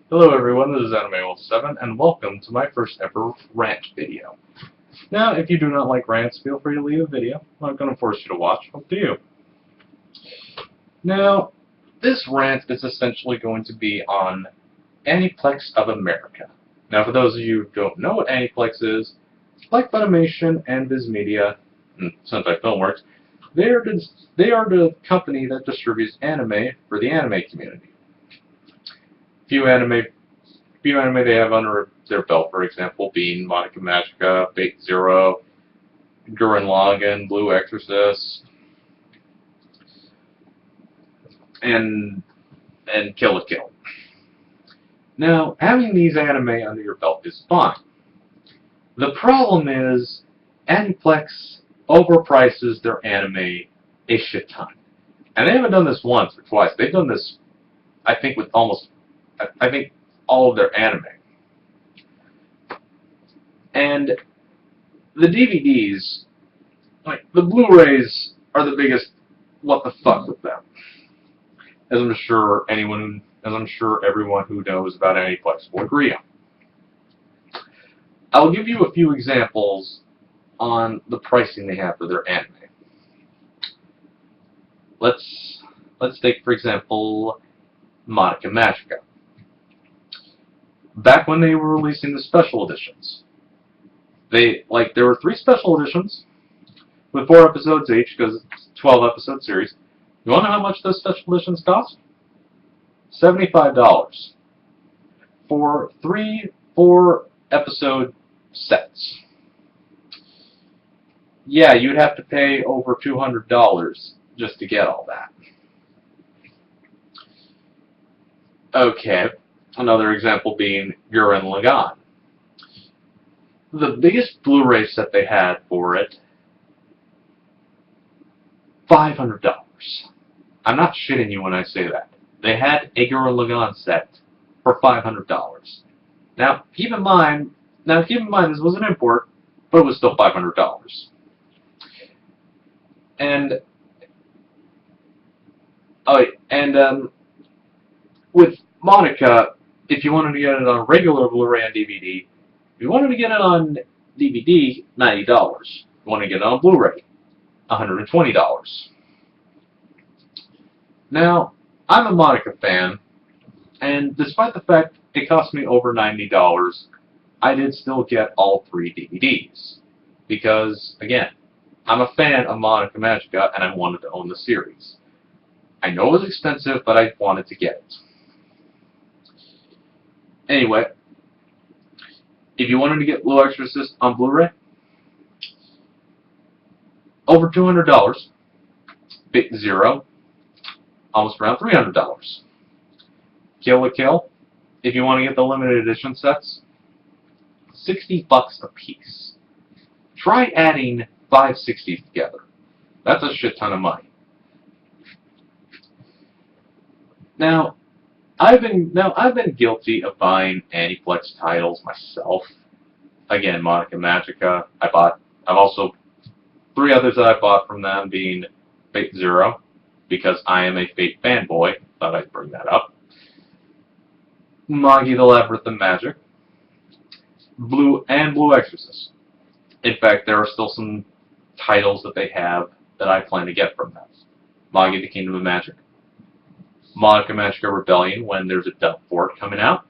Hello everyone, this is Anime07, and welcome to my first ever rant video. Now, if you do not like rants, feel free to leave a video. I'm not going to force you to watch, up to you. Now, this rant is essentially going to be on Aniplex of America. Now, for those of you who don't know what Aniplex is, like Funimation and Viz Media, and Sentai Filmworks, they are the company that distributes anime for the anime community. Few anime they have under their belt, for example, being Monica Magica, Fate Zero, Gurren Lagann, Blue Exorcist, and Kill la Kill. Now, having these anime under your belt is fine. The problem is, Aniplex overprices their anime a shit ton. And they haven't done this once or twice. They've done this, I think, with I think all of their anime. And the DVDs, like the Blu-rays, are the biggest what the fuck with them. As I'm sure everyone who knows about Aniplex will agree on. I'll give you a few examples on the pricing they have for their anime. Let's take, for example, Monica Magica. Back when they were releasing the special editions, there were 3 special editions with 4 episodes each because it's a 12-episode series. You want to know how much those special editions cost? $75 for 3 4-episode sets. Yeah, you'd have to pay over $200 just to get all that. Okay. Another example being Gurren Lagann. The biggest Blu-ray set they had for it, $500. I'm not shitting you when I say that. They had a Gurren Lagann set for $500. Now, keep in mind, this was an import, but it was still $500. With Monica, if you wanted to get it on regular Blu-ray and DVD, if you wanted to get it on DVD, $90. If you want to get it on Blu-ray, $120. Now, I'm a Monica fan, and despite the fact it cost me over $90, I did still get all 3 DVDs. Because, again, I'm a fan of Monica Magica, and I wanted to own the series. I know it was expensive, but I wanted to get it. Anyway, if you wanted to get Blue Exorcist on Blu-ray, over $200. Fate Zero, almost around $300. Kill la Kill, if you want to get the limited edition sets, $60 a piece. Try adding 5 60s together. That's a shit ton of money. Now, I've been guilty of buying Aniplex titles myself. Again, Monica Magica. I've also 3 others that I bought from them, being Fate Zero, because I am a Fate fanboy. Thought I'd bring that up. Magi the Labyrinth of Magic, Blue Exorcist. In fact, there are still some titles that they have that I plan to get from them. Magi the Kingdom of Magic, Monica Magica Rebellion, when there's a dub for it coming out,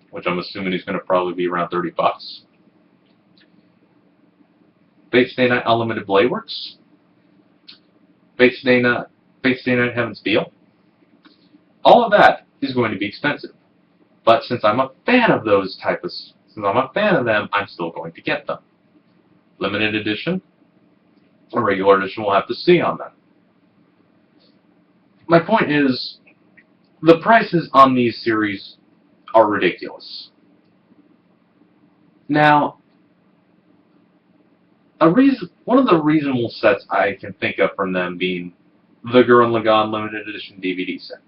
which I'm assuming is going to probably be around $30. Fate Stay Night Unlimited Blade Works, Fate Stay Night Heaven's Feel. All of that is going to be expensive, but since I'm a fan of them, I'm still going to get them. Limited edition or regular edition, we'll have to see on them. My point is, the prices on these series are ridiculous. Now, one of the reasonable sets I can think of from them being the Gurren Lagann limited edition DVD set.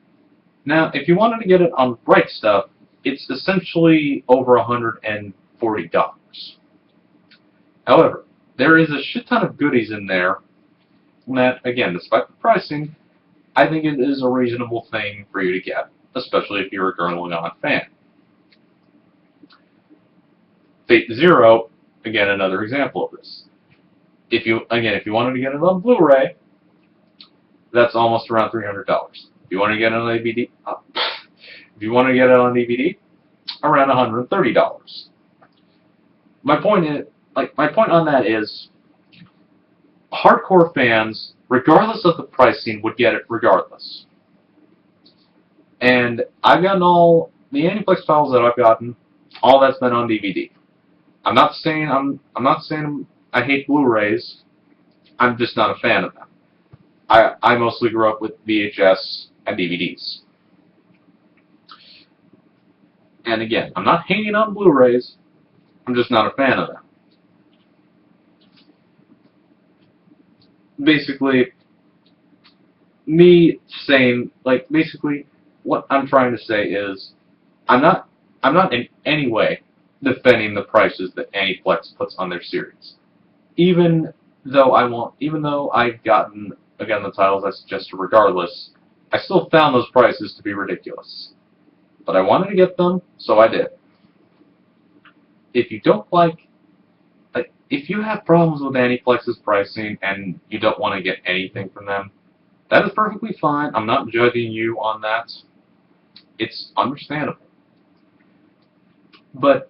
Now, if you wanted to get it on Bright Stuff, it's essentially over $140. However, there is a shit ton of goodies in there that, again, despite the pricing, I think it is a reasonable thing for you to get, especially if you're a Gurren Lagann fan. Fate Zero, again, another example of this. If you wanted to get it on Blu-ray, that's almost around $300. If you want to get it on DVD, if you want to get it on DVD, around $130. My point on that is, hardcore fans, regardless of the pricing, would get it regardless. And I've gotten all the Aniplex titles that I've gotten, all that's been on DVD. I'm not saying I hate Blu-rays. I'm just not a fan of them. I mostly grew up with VHS and DVDs. And again, I'm not hating on Blu-rays. I'm just not a fan of them. Basically, what I'm trying to say is, I'm not in any way defending the prices that Aniplex puts on their series. Even though I've gotten, again, the titles I suggested regardless, I still found those prices to be ridiculous. But I wanted to get them, so I did. If you don't if you have problems with Aniplex's pricing and you don't want to get anything from them, that is perfectly fine. I'm not judging you on that. It's understandable. But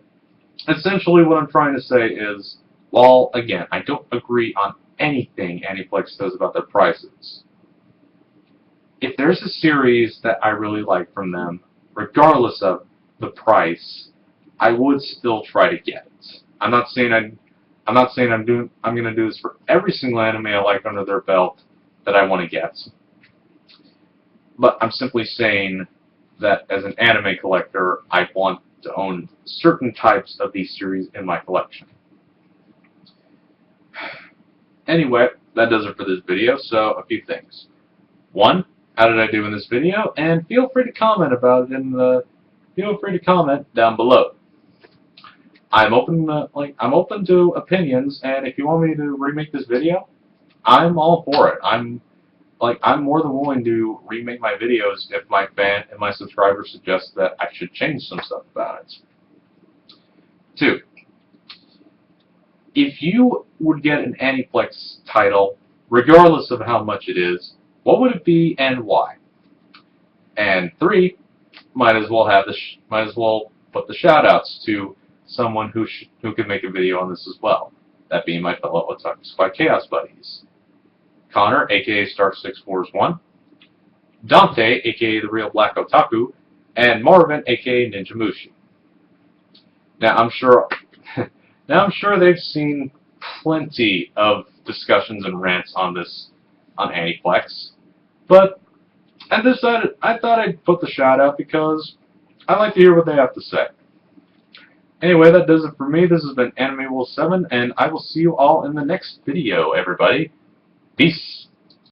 essentially what I'm trying to say is, while, again, I don't agree on anything Aniplex says about their prices, if there's a series that I really like from them, regardless of the price, I would still try to get it. I'm not saying I'm going to do this for every single anime I like under their belt that I want to get. But I'm simply saying that as an anime collector, I want to own certain types of these series in my collection. Anyway, that does it for this video, so a few things. 1, how did I do in this video? And feel free to comment about it feel free to comment down below. I'm open to opinions, and if you want me to remake this video, I'm all for it. I'm more than willing to remake my videos if my subscribers suggest that I should change some stuff about it. 2, if you would get an Aniplex title, regardless of how much it is, what would it be and why? And 3, might as well put the shoutouts to someone who could make a video on this as well. That being my fellow Otaku Squad Chaos buddies. Connor, aka Star641, Dante, aka The Real Black Otaku, and Marvin, aka Ninja Mushi. Now I'm sure they've seen plenty of discussions and rants on Aniplex, but I thought I'd put the shout out because I like to hear what they have to say. Anyway, that does it for me. This has been Anime Wolf 7, and I will see you all in the next video, everybody. Peace.